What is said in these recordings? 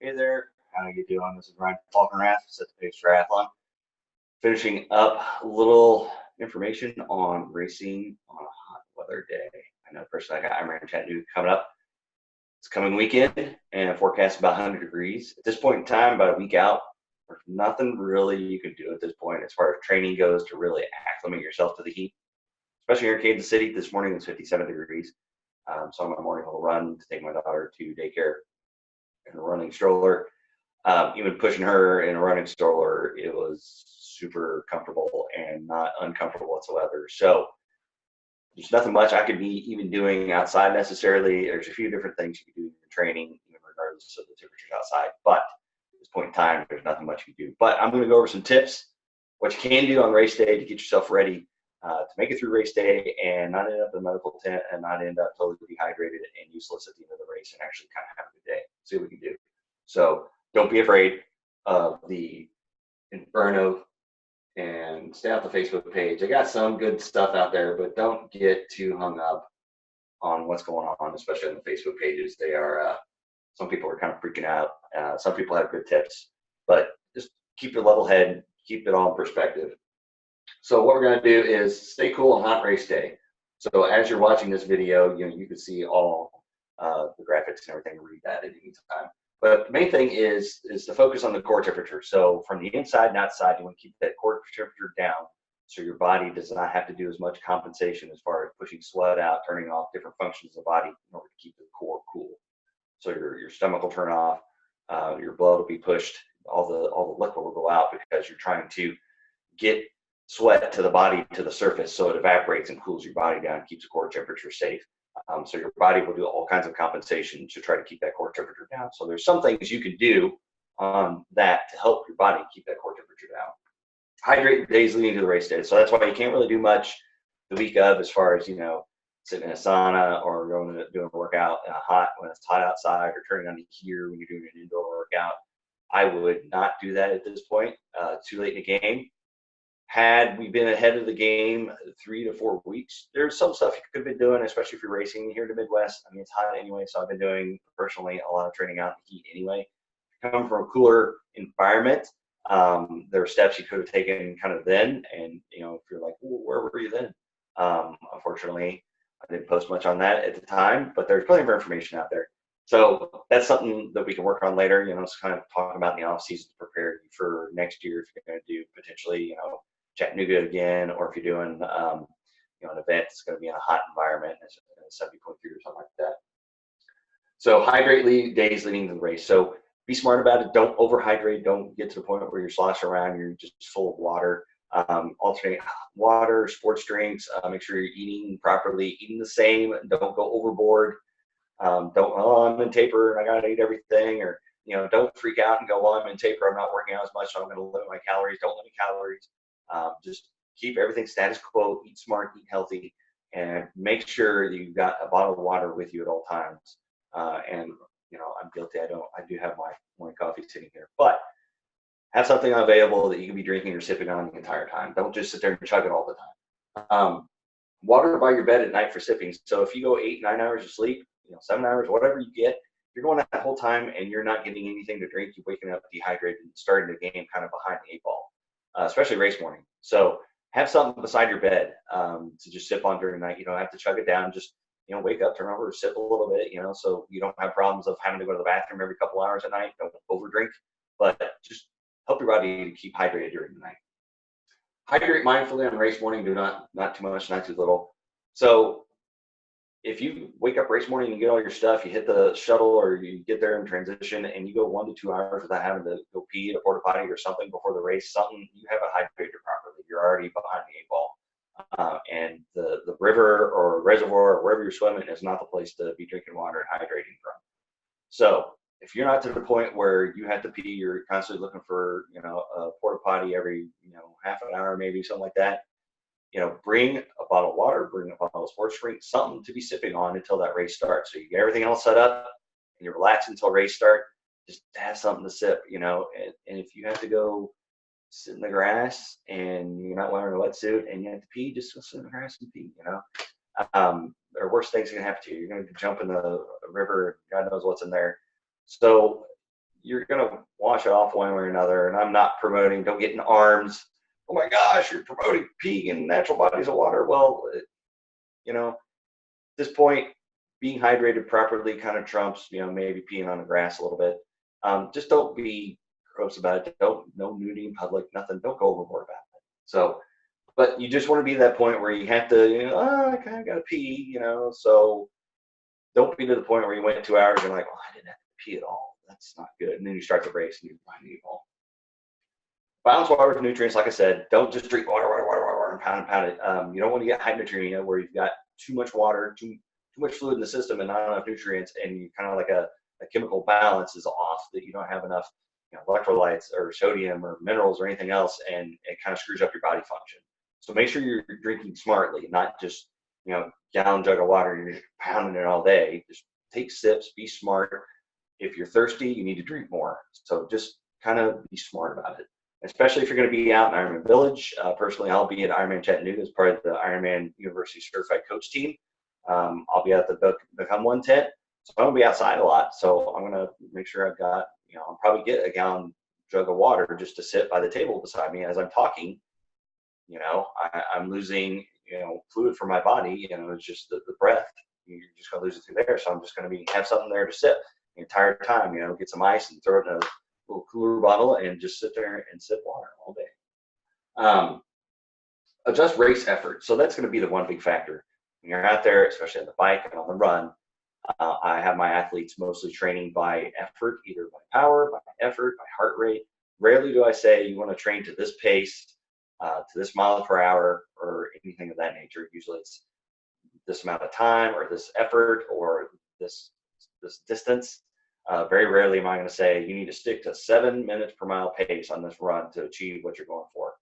Hey there, how you doing? This is Ryan Falkenrath, set the pace triathlon. Finishing up a little information on racing on a hot weather day. I know the person I'm in Chattanooga coming up. It's coming weekend and forecast about 100 degrees. At this point in time, about a week out, there's nothing really you can do at this point as far as training goes to really acclimate yourself to the heat. Especially here in Kansas City, this morning it was 57 degrees. So on my morning I'll run to take my daughter to daycare in a running stroller. Even pushing her in a running stroller, it was super comfortable and not uncomfortable whatsoever. So there's nothing much I could be even doing outside necessarily. There's a few different things you can do in your training, even regardless of the temperatures outside. But at this point in time, there's nothing much you can do. But I'm going to go over some tips, what you can do on race day to get yourself ready to make it through race day and not end up in the medical tent and not end up totally dehydrated and useless at the end of the race and actually kind of have a good day. See what we can do. So don't be afraid of the inferno and stay off the Facebook page. I got some good stuff out there, but don't get too hung up on what's going on, especially on the Facebook pages. They are, some people are kind of freaking out. Some people have good tips, but just keep your level head, keep it all in perspective. So what we're going to do is stay cool on hot race day. So as you're watching this video, you can see all the graphics and everything, read that at any time. But the main thing is to focus on the core temperature. So from the inside and outside, you want to keep that core temperature down so your body does not have to do as much compensation as far as pushing sweat out, turning off different functions of the body in order to keep the core cool. So your stomach will turn off, your blood will be pushed, all the liquid will go out because you're trying to get sweat to the body, to the surface, so it evaporates and cools your body down, keeps the core temperature safe. So your body will do all kinds of compensation to try to keep that core temperature down. So there's some things you can do on that to help your body keep that core temperature down. Hydrate days leading to the race day. So that's why you can't really do much the week of as far as, sitting in a sauna or going to doing a workout when it's hot outside or turning on the heater when you're doing an indoor workout. I would not do that at this point. Too late in the game. Had we been ahead of the game 3 to 4 weeks, there's some stuff you could have been doing, especially if you're racing here in the Midwest. I mean, it's hot anyway, so I've been doing personally a lot of training out in the heat anyway. Coming from a cooler environment, there are steps you could have taken kind of then, and if you're like, well, where were you then? Unfortunately, I didn't post much on that at the time, but there's plenty of information out there. So that's something that we can work on later. It's kind of talking about in the off season to prepare you for next year if you're going to do potentially, Chattanooga again, or if you're doing, an event that's going to be in a hot environment, 70.3 or something like that. So hydrate days leading to the race. So be smart about it. Don't overhydrate. Don't get to the point where you're sloshing around. You're just full of water. Alternate water, sports drinks. Make sure you're eating properly, eating the same. Don't go overboard. I'm in taper and I got to eat everything, or don't freak out and go, well, I'm in taper, I'm not working out as much, so I'm going to limit my calories. Don't limit calories. Just keep everything status quo, eat smart, eat healthy, and make sure you've got a bottle of water with you at all times. And I'm guilty. I do have my morning coffee sitting here, but have something available that you can be drinking or sipping on the entire time. Don't just sit there and chug it all the time. Water by your bed at night for sipping. So if you go 8-9 hours of sleep, 7 hours, whatever you get, you're going that whole time and you're not getting anything to drink. You're waking up dehydrated and starting the game kind of behind the 8 ball, especially race morning. So have something beside your bed to just sip on during the night. You don't have to chug it down. Just wake up, turn over, sip a little bit. So you don't have problems of having to go to the bathroom every couple hours at night. Don't overdrink, but just help your body to keep hydrated during the night. Hydrate mindfully on race morning. Do not too much, not too little. So if you wake up race morning and you get all your stuff, you hit the shuttle or you get there in transition and you go 1 to 2 hours without having to go pee at a porta potty or something before the race, you haven't hydrated properly. You're already behind the 8 ball. And the river or reservoir or wherever you're swimming is not the place to be drinking water and hydrating from. So if you're not to the point where you have to pee, you're constantly looking for, a porta potty every, half an hour, maybe something like that. Bring a bottle of water, bring a bottle of sports drink, something to be sipping on until that race starts. So you get everything else set up and you're relaxed until race start. Just have something to sip, and if you have to go sit in the grass and you're not wearing a wetsuit and you have to pee, just go sit in the grass and pee, There are worse things that can happen to you. You're going to jump in the river, God knows what's in there. So you're going to wash it off one way or another. And I'm not promoting, don't get in arms. Oh my gosh, you're promoting peeing in natural bodies of water. Well, at this point, being hydrated properly kind of trumps, maybe peeing on the grass a little bit. Just don't be gross about it. No nudity in public, nothing. Don't go overboard about it. So, but you just want to be at that point where you have to, I kind of got to pee, so don't be to the point where you went 2 hours and you're like, oh, I didn't have to pee at all. That's not good. And then you start the race and you're finding it all. Balance water with nutrients, like I said, don't just drink water, and pound it. You don't want to get hyponatremia where you've got too much water, too much fluid in the system and not enough nutrients, and you kind of like a chemical balance is off, that you don't have enough electrolytes or sodium or minerals or anything else, and it kind of screws up your body function. So make sure you're drinking smartly, not just gallon jug of water and you're just pounding it all day. Just take sips, be smart. If you're thirsty, you need to drink more. So just kind of be smart about it, especially if you're going to be out in Ironman Village. Personally, I'll be at Ironman Chattanooga as part of the Ironman University Certified Coach Team. I'll be at the Become One tent, so I'm going to be outside a lot. So I'm going to make sure I've got, I'll probably get a gallon jug of water just to sit by the table beside me as I'm talking. I'm losing, fluid from my body. It's just the breath. You're just going to lose it through there. So I'm just going to have something there to sip the entire time. Get some ice and throw it in a little cooler bottle and just sit there and sip water all day. Adjust race effort. So that's going to be the one big factor. When you're out there, especially on the bike and on the run, I have my athletes mostly training by effort, either by power, by effort, by heart rate. Rarely do I say you want to train to this pace, to this mile per hour, or anything of that nature. Usually it's this amount of time or this effort or this distance. Very rarely am I going to say you need to stick to 7 minutes per mile pace on this run to achieve what you're going for.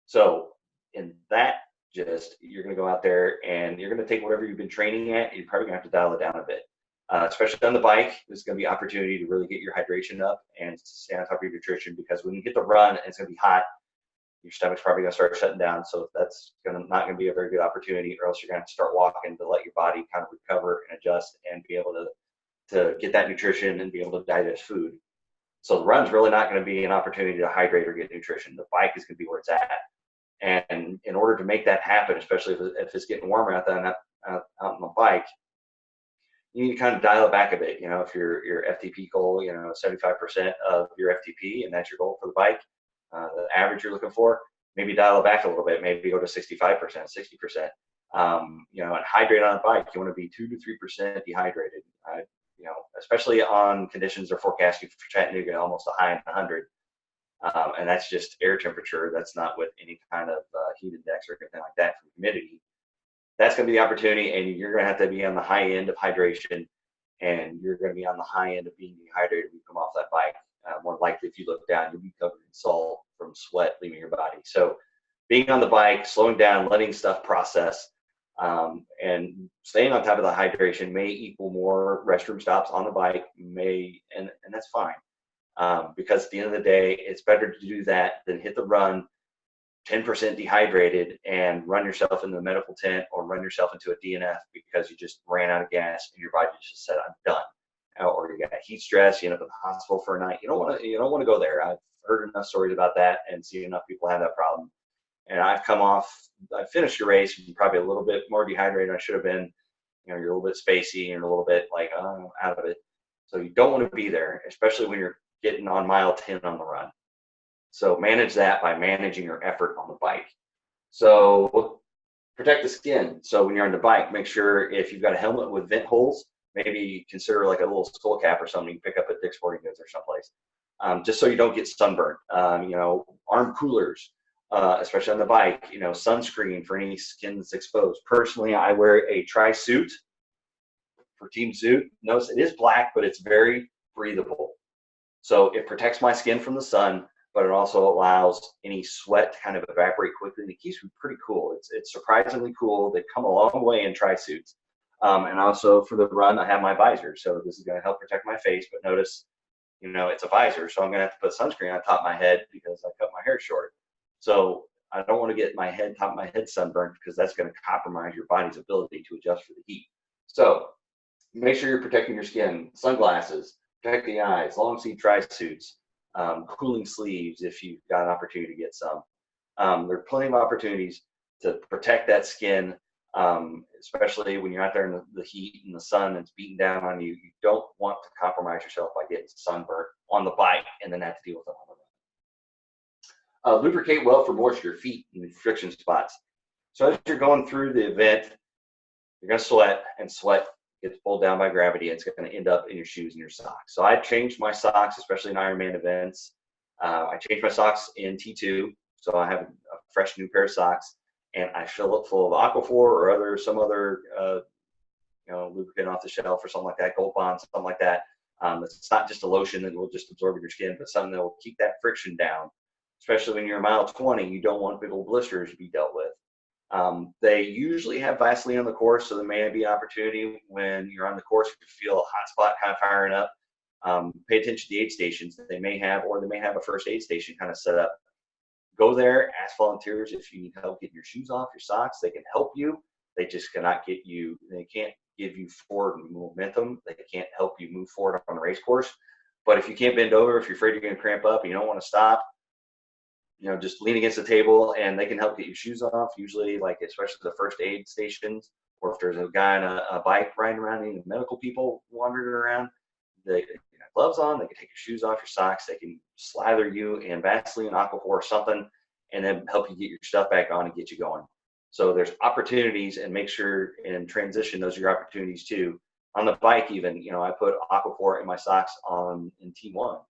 So in that you're going to go out there and you're going to take whatever you've been training at. You're probably going to have to dial it down a bit, especially on the bike. There's going to be opportunity to really get your hydration up and stay on top of your nutrition, because when you get the run and it's going to be hot, your stomach's probably going to start shutting down. So that's not going to be a very good opportunity, or else you're going to have to start walking to let your body kind of recover and adjust and be able to get that nutrition and be able to digest food. So the run's really not going to be an opportunity to hydrate or get nutrition. The bike is going to be where it's at. And in order to make that happen, especially if it's getting warmer out on the bike, you need to kind of dial it back a bit. If your FTP goal, 75% of your FTP, and that's your goal for the bike, the average you're looking for, maybe dial it back a little bit, maybe go to 65%, 60%. And hydrate on a bike, you want to be 2 to 3% dehydrated. Especially on conditions they're forecasting for Chattanooga, almost a high in 100. And that's just air temperature. That's not with any kind of heat index or anything like that from humidity. That's going to be the opportunity, and you're going to have to be on the high end of hydration, and you're going to be on the high end of being dehydrated when you come off that bike. More likely, if you look down, you'll be covered in salt from sweat leaving your body. So being on the bike, slowing down, letting stuff process, and staying on top of the hydration may equal more restroom stops on the bike, and that's fine. Because at the end of the day, it's better to do that than hit the run 10% dehydrated and run yourself into the medical tent or run yourself into a DNF because you just ran out of gas and your body just said, I'm done. Or you got heat stress, you end up in the hospital for a night. You don't want to go there. I've heard enough stories about that and seen enough people have that problem. And I finished your race, and probably a little bit more dehydrated than I should have been. You're a little bit spacey and a little bit like, oh, out of it. So you don't want to be there, especially when you're getting on mile 10 on the run. So manage that by managing your effort on the bike. So protect the skin. So when you're on the bike, make sure if you've got a helmet with vent holes, maybe consider like a little skull cap or something you can pick up at Dick's Sporting Goods or someplace, just so you don't get sunburned. Arm coolers, especially on the bike, sunscreen for any skin that's exposed. Personally, I wear a tri-suit for Team Suit. Notice it is black, but it's very breathable. So it protects my skin from the sun, but it also allows any sweat to kind of evaporate quickly, and it keeps me pretty cool. It's surprisingly cool. They've come a long way in tri-suits. And also for the run, I have my visor. So this is going to help protect my face, but notice, it's a visor. So I'm going to have to put sunscreen on top of my head because I cut my hair short. So I don't want to get top of my head sunburned, because that's going to compromise your body's ability to adjust for the heat. So make sure you're protecting your skin. Sunglasses, protect the eyes, long sleeve dry suits, cooling sleeves if you've got an opportunity to get some. There are plenty of opportunities to protect that skin, especially when you're out there in the heat and the sun and it's beating down on you. You don't want to compromise yourself by getting sunburnt on the bike and then have to deal with it on the run. Lubricate well for moisture, feet, and friction spots. So as you're going through the event, you're going to sweat, and sweat gets pulled down by gravity. It's going to end up in your shoes and your socks. So I changed my socks, especially in Ironman events. I changed my socks in T2, so I have a fresh new pair of socks, and I fill it full of Aquaphor or some other lubricant off the shelf or something like that, Gold Bond, something like that. It's not just a lotion that will just absorb in your skin, but something that will keep that friction down. Especially when you're a mile 20, you don't want big old blisters to be dealt with. They usually have Vaseline on the course, so there may be an opportunity when you're on the course if you feel a hot spot kind of firing up. Pay attention to the aid stations that they may have, or they may have a first aid station kind of set up. Go there, ask volunteers if you need help getting your shoes off, your socks. They can help you. They just cannot get you, they can't give you forward momentum. They can't help you move forward on the race course. But if you can't bend over, if you're afraid you're going to cramp up and you don't want to stop, just lean against the table and they can help get your shoes off. Usually, like especially the first aid stations, or if there's a guy on a bike riding around, any medical people wandering around, they have gloves on, they can take your shoes off, your socks, they can slather you in Vaseline, Aquaphor, or something, and then help you get your stuff back on and get you going. So there's opportunities, and make sure in transition, those are your opportunities too. On the bike even, I put Aquaphor in my socks in T1.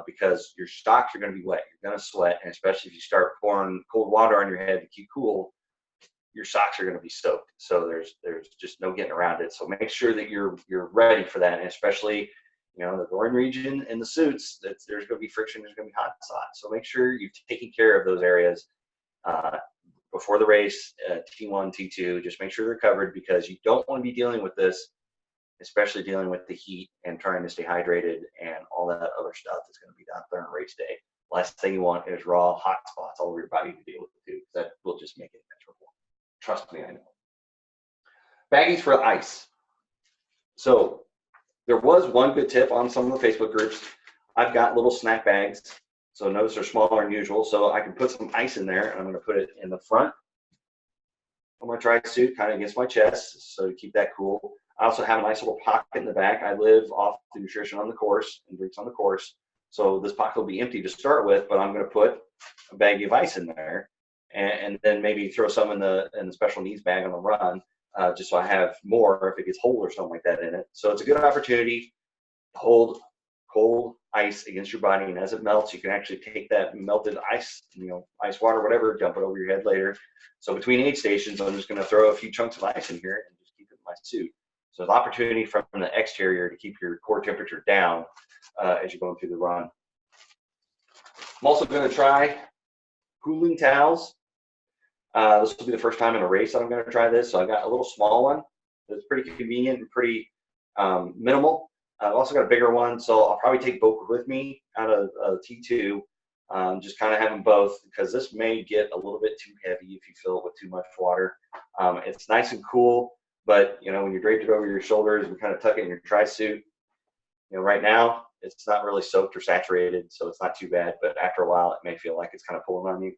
Because your socks are going to be wet, you're going to sweat, and especially if you start pouring cold water on your head to keep cool, your socks are going to be soaked. So there's just no getting around it. So make sure that you're ready for that, and especially the groin region and the suits. There's going to be friction, there's going to be hot spots. So make sure you've taken care of those areas before the race. T1, T2, just make sure they're covered, because you don't want to be dealing with this, especially dealing with the heat and trying to stay hydrated and all that other stuff that's going to be out there on race day. Last thing you want is raw hot spots all over your body to deal with too. That will just make it miserable. Trust me, I know. Baggies for ice. So there was one good tip on some of the Facebook groups. I've got little snack bags. So notice they're smaller than usual. So I can put some ice in there, and I'm going to put it in the front of my tri suit, kind of against my chest, so to keep that cool. I also have a nice little pocket in the back. I live off the nutrition on the course and drinks on the course. So this pocket will be empty to start with, but I'm going to put a baggie of ice in there, and then maybe throw some in the special needs bag on the run, just so I have more if it gets cold or something like that in it. So it's a good opportunity to hold cold ice against your body, and as it melts, you can actually take that melted ice, ice water, whatever, dump it over your head later. So between aid stations, I'm just going to throw a few chunks of ice in here and just keep it in my suit. So there's opportunity from the exterior to keep your core temperature down as you're going through the run. I'm also going to try cooling towels. This will be the first time in a race that I'm going to try this. So I've got a little small one that's pretty convenient and pretty minimal. I've also got a bigger one, so I'll probably take both with me out of T2. Just kind of have them both, because this may get a little bit too heavy if you fill it with too much water. It's nice and cool. But, when you draped it over your shoulders and kind of tuck it in your tri-suit, right now, it's not really soaked or saturated, so it's not too bad. But after a while, it may feel like it's kind of pulling on you.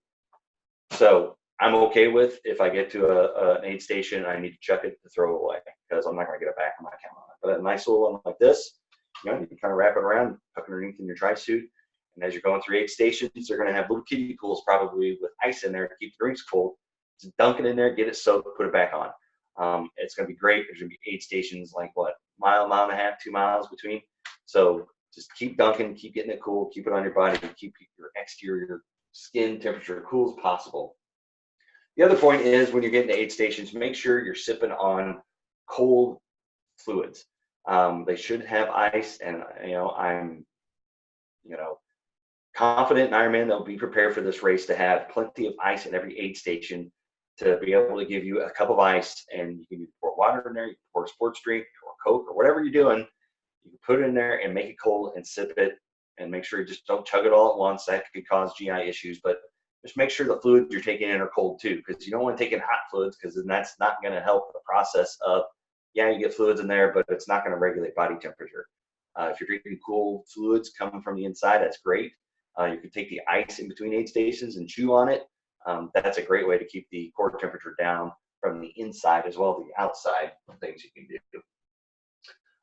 So I'm okay with, if I get to an aid station, I need to chuck it to throw away, because I'm not going to get it back on my account. But a nice little one like this, you can kind of wrap it around, tuck it underneath in your tri-suit. And as you're going through aid stations, they're going to have little kiddie pools probably with ice in there to keep the drinks cold. Just dunk it in there, get it soaked, put it back on. It's going to be great. There's going to be aid stations like mile and a half, 2 miles between. So just keep dunking, keep getting it cool, keep it on your body, keep your exterior skin temperature cool as possible. The other point is, when you're getting to aid stations, make sure you're sipping on cold fluids. They should have ice, and I'm confident in Ironman they'll be prepared for this race to have plenty of ice in every aid station, to be able to give you a cup of ice, and you can pour water in there, you can pour a sports drink or Coke or whatever you're doing. You can put it in there and make it cold and sip it, and make sure you just don't chug it all at once. That could cause GI issues, but just make sure the fluids you're taking in are cold too, because you don't want to take in hot fluids, because then that's not going to help the process of, you get fluids in there, but it's not going to regulate body temperature. If you're drinking cool fluids coming from the inside, that's great. You can take the ice in between aid stations and chew on it. That's a great way to keep the core temperature down from the inside as well as the outside things you can do.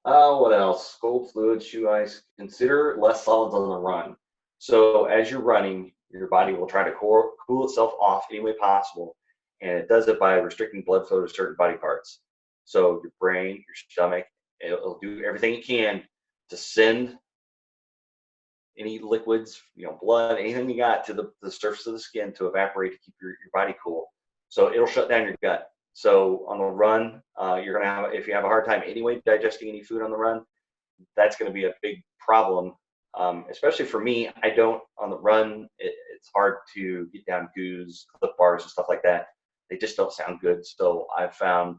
What else? Cold fluids, chew ice. Consider less solids on the run. So as you're running, your body will try to cool itself off any way possible, and it does it by restricting blood flow to certain body parts. So your brain, your stomach, it'll do everything it can to send any liquids, blood, anything you got to the surface of the skin to evaporate to keep your body cool. So it'll shut down your gut. So on the run, you're gonna have, if you have a hard time anyway digesting any food on the run, that's gonna be a big problem. Especially for me, I don't on the run. It's hard to get down goos, Clif bars, and stuff like that. They just don't sound good. So I've found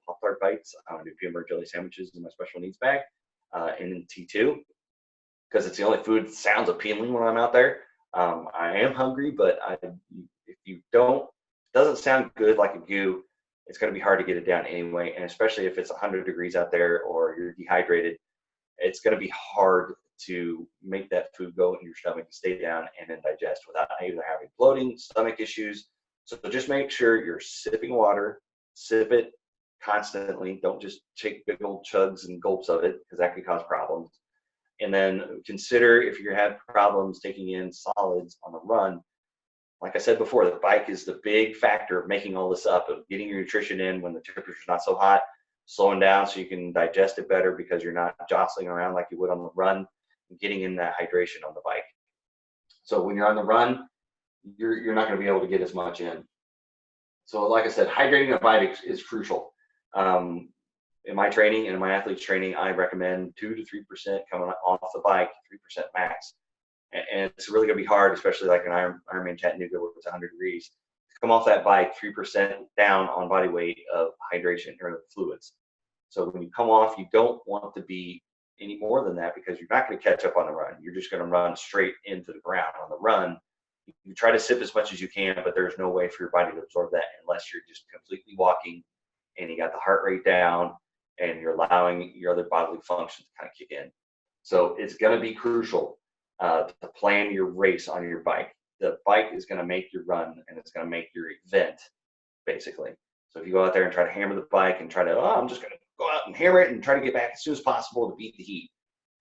Pop-Tart bites. I do peanut butter jelly sandwiches in my special needs bag, and in T2 because it's the only food that sounds appealing when I'm out there. I am hungry, but if you don't, doesn't sound good like a goo, it's going to be hard to get it down anyway. And especially if it's 100 degrees out there or you're dehydrated, it's going to be hard to make that food go in your stomach and stay down and then digest without either having bloating, stomach issues. So just make sure you're sipping water, sip it constantly. Don't just take big old chugs and gulps of it because that could cause problems. And then consider if you have problems taking in solids on the run. Like I said before, the bike is the big factor of making all this up, of getting your nutrition in when the temperature's not so hot, slowing down so you can digest it better because you're not jostling around like you would on the run, and getting in that hydration on the bike. So when you're on the run, you're not going to be able to get as much in. So like I said, hydrating the bike is crucial. In my training and in my athletes training, I recommend 2 to 3% coming off the bike, 3% max. And it's really going to be hard, especially like an Ironman Chattanooga where it's 100 degrees, to come off that bike 3% down on body weight of hydration or fluids. So when you come off, you don't want to be any more than that because you're not going to catch up on the run. You're just going to run straight into the ground. On the run, you try to sip as much as you can, but there's no way for your body to absorb that unless you're just completely walking and you got the heart rate down and you're allowing your other bodily functions to kind of kick in. So it's going to be crucial to plan your race on your bike. The bike is going to make your run and it's going to make your event, basically. So if you go out there and try to hammer the bike and try to, I'm just going to go out and hammer it and try to get back as soon as possible to beat the heat.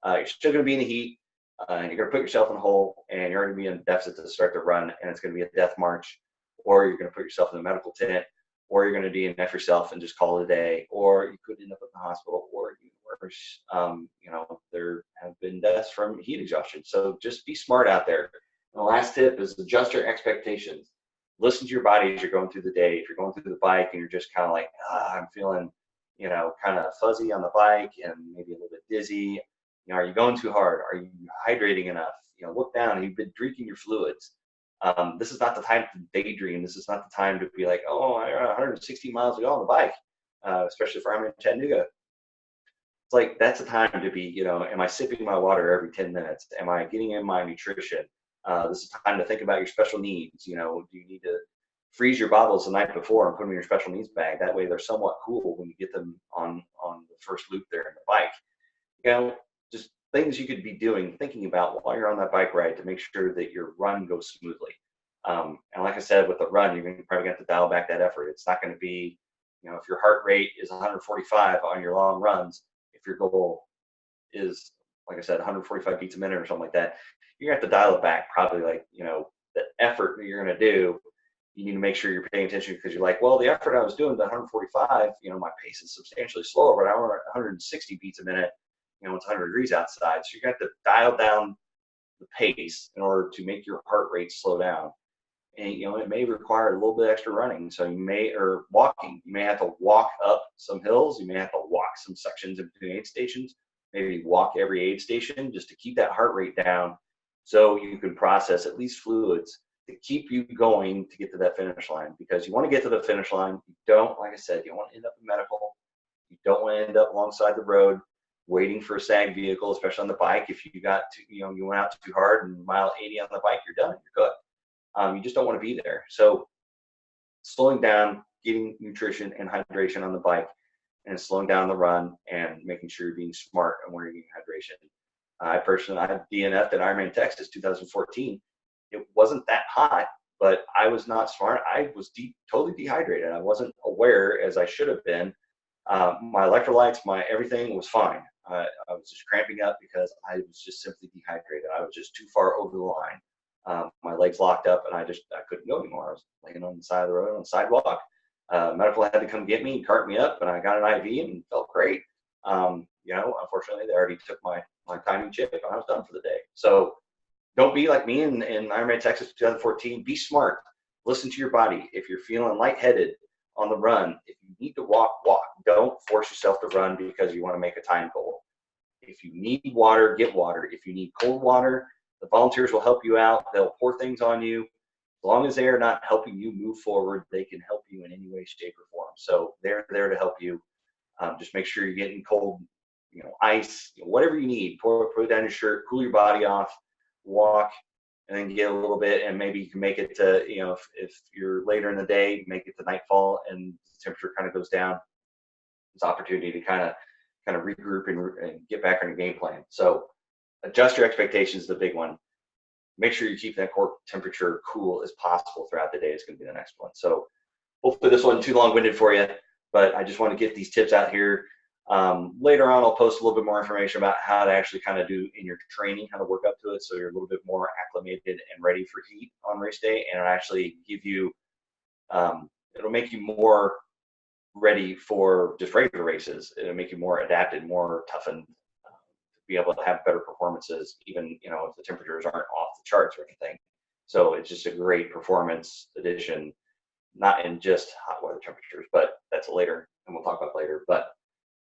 You're still going to be in the heat and you're going to put yourself in a hole and you're going to be in a deficit to start the run and it's going to be a death march, or you're going to put yourself in a medical tent, or you're going to DNF yourself and just call it a day, or you could end up in the hospital, or even worse, there have been deaths from heat exhaustion. So just be smart out there. And the last tip is adjust your expectations. Listen to your body as you're going through the day. If you're going through the bike and you're just kind of like, I'm feeling, kind of fuzzy on the bike and maybe a little bit dizzy, are you going too hard? Are you hydrating enough? Look down. You've been drinking your fluids. This is not the time to daydream. This is not the time to be like, I got 160 miles to go on the bike, especially if I'm in Chattanooga. It's like, that's the time to be, am I sipping my water every 10 minutes? Am I getting in my nutrition? This is time to think about your special needs. Do you need to freeze your bottles the night before and put them in your special needs bag? That way they're somewhat cool when you get them on the first loop there in the bike. Just things you could be doing, thinking about while you're on that bike ride to make sure that your run goes smoothly. And like I said, with the run, you're probably going to have to dial back that effort. It's not going to be, if your heart rate is 145 on your long runs, if your goal is, like I said, 145 beats a minute or something like that, you're going to have to dial it back probably like, the effort that you're going to do. You need to make sure you're paying attention because you're like, well, the effort I was doing, the 145, my pace is substantially slower, but I want 160 beats a minute. It's 100 degrees outside. So you're going to have to dial down the pace in order to make your heart rate slow down. And, it may require a little bit extra running. So or walking. You may have to walk up some hills. You may have to walk some sections in between aid stations. Maybe walk every aid station just to keep that heart rate down so you can process at least fluids to keep you going to get to that finish line. Because you want to get to the finish line. You don't, like I said, you don't want to end up in medical. You don't want to end up alongside the road waiting for a SAG vehicle, especially on the bike. If you got to, you went out too hard and mile 80 on the bike, you're done, you're good. You just don't want to be there. So slowing down, getting nutrition and hydration on the bike, and slowing down the run and making sure you're being smart and where you're getting hydration. I personally, I DNF'd at Ironman Texas 2014. It wasn't that hot, but I was not smart. I was totally dehydrated. I wasn't aware as I should have been. My electrolytes, my everything was fine. I was just cramping up because I was just simply dehydrated. I was just too far over the line. My legs locked up, and I couldn't go anymore. I was laying on the side of the road on the sidewalk. Medical had to come get me and cart me up, and I got an IV and felt great. Unfortunately, they already took my timing chip, and I was done for the day. So don't be like me in Ironman Texas 2014. Be smart. Listen to your body. If you're feeling lightheaded on the run, if you need to walk, walk. Don't force yourself to run because you want to make a time goal. If you need water, get water. If you need cold water, the volunteers will help you out. They'll pour things on you. As long as they are not helping you move forward, they can help you in any way, shape, or form. So they're there to help you. Just make sure you're getting cold, ice, whatever you need. Put it down your shirt, cool your body off, walk, and then get a little bit, and maybe you can make it to, if you're later in the day, make it to nightfall and the temperature kind of goes down. It's opportunity to kind of regroup and get back on your game plan. So adjust your expectations is the big one. Make sure you keep that core temperature cool as possible throughout the day. It's going to be the next one. So hopefully this wasn't too long-winded for you, but I just want to get these tips out here. Later on, I'll post a little bit more information about how to actually kind of do in your training, how to work up to it, so you're a little bit more acclimated and ready for heat on race day, and it'll actually give you, it'll make you more ready for just regular races. It'll make you more adapted, more toughened, to be able to have better performances, even if the temperatures aren't off the charts or anything. So it's just a great performance addition, not in just hot weather temperatures, but that's later, and we'll talk about later. But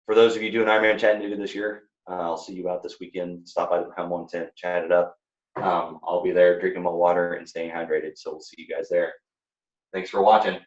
for those of you doing Ironman Chattanooga this year, I'll see you out this weekend. Stop by the Become One tent, chat it up. I'll be there drinking my water and staying hydrated. So we'll see you guys there. Thanks for watching.